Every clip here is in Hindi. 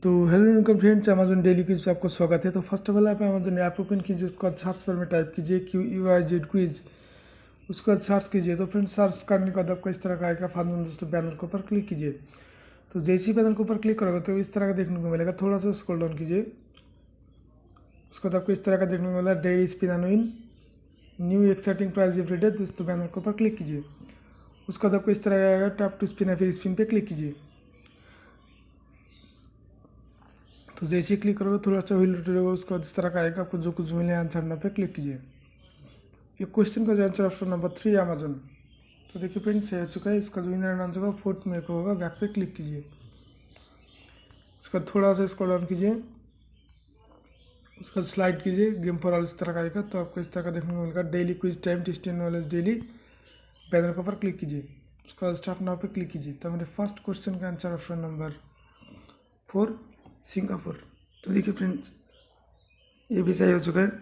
तो hello welcome friends, Amazon daily quiz से आपको स्वागत है। तो फर्स्ट ऑफ ऑल आप अमेजन ऐप ओपन कीजिए, उसके बाद सर्च बार में टाइप कीजिए QUIZ क्विज, उसके बाद सर्च कीजिए। तो फ्रेंड्स सर्च करने के बाद आपको इस तरह का आएगा फाइनल दोस्तों बैनर के ऊपर क्लिक कीजिए। तो जैसे ही बैनर के ऊपर क्लिक करोगे तो इस तरह का देखने को मिलेगा, थोड़ा सा स्क्रॉल डाउन कीजिए। उसके बाद आपको इस तरह का देखने को मिला daily spin and win new exciting prize every day. दोस्तों बैनर के ऊपर क्लिक कीजिए। उसके बाद आपको इस तरह का आएगा टैप टू स्पिन है, फिर स्पिन पे क्लिक कीजिए। तो जैसे ही क्लिक करोगे थोड़ा सा व्हील रोटेट होगा, उसके बाद इस तरह का आएगा, आपको जो कुछ मिले आंसर ना पे क्लिक कीजिए। ये क्वेश्चन का जो आंसर ऑप्शन नंबर 3 अमेजन। तो देखिए फ्रेंड्स सही हो चुका है। इसका जो विनर आंसर होगा 4th में को होगा, बैक पे क्लिक कीजिए। उसका थोड़ा सा स्क्रॉल डाउन कीजिए, उसका स्लाइड कीजिए, गेम फॉर ऑल इस तरह का आएगा। तो आपको इस तरह का देखने को मिलेगा daily quiz time test knowledge daily, banner के ऊपर क्लिक कीजिए। उसका स्टार्ट नाउ पे क्लिक कीजिए। तो मेरे फर्स्ट क्वेश्चन का आंसर ऑप्शन नंबर 4 सिंगापुर। तो देखिए फ्रेंड्स ये भी सही हो चुका है।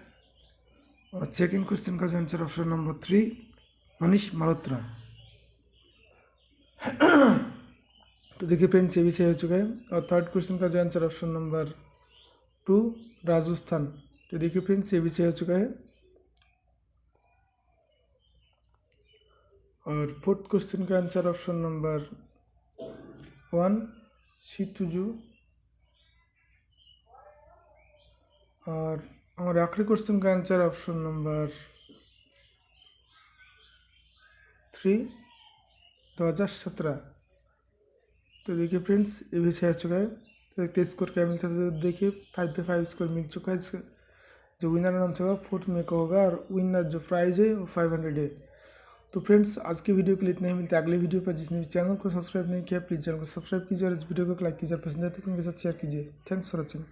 और सेकेंड क्वेश्चन का जो answer option number 3 Manish Malhotra. तो देखिए फ्रेंड्स ये भी सही हो चुका है। और थर्ड क्वेश्चन का जो आंसर ऑप्शन नंबर 2 राजस्थान। तो देखिए फ्रेंड्स ये भी सही हो चुका है। और फोर्थ क्वेश्चन का आंसर ऑप्शन नंबर 1 शितुजू। और हमारे आखिरी क्वेश्चन का आंसर ऑप्शन नंबर 3 2017। तो देखिए फ्रेंड्स ये भी सही हो चुका है। तो देखते स्कोर क्या मिलता है। तो देखिए 5 पे 5 स्कोर मिल चुका है। इसका जो विनर आंसर होगा 4th में का होगा, और विनर जो प्राइज है वो 500 है। तो फ्रेंड्स आज की वीडियो के लिए इतना ही, मिलता है अगली वीडियो पर। जिसने भी चैनल को सब्सक्राइब नहीं किया प्लीज़ चैनल को सब्सक्राइब कीजिए और इस वीडियो को लाइक कीजिए, पसंद है तो उनके साथ शेयर कीजिए। Thanks for watching.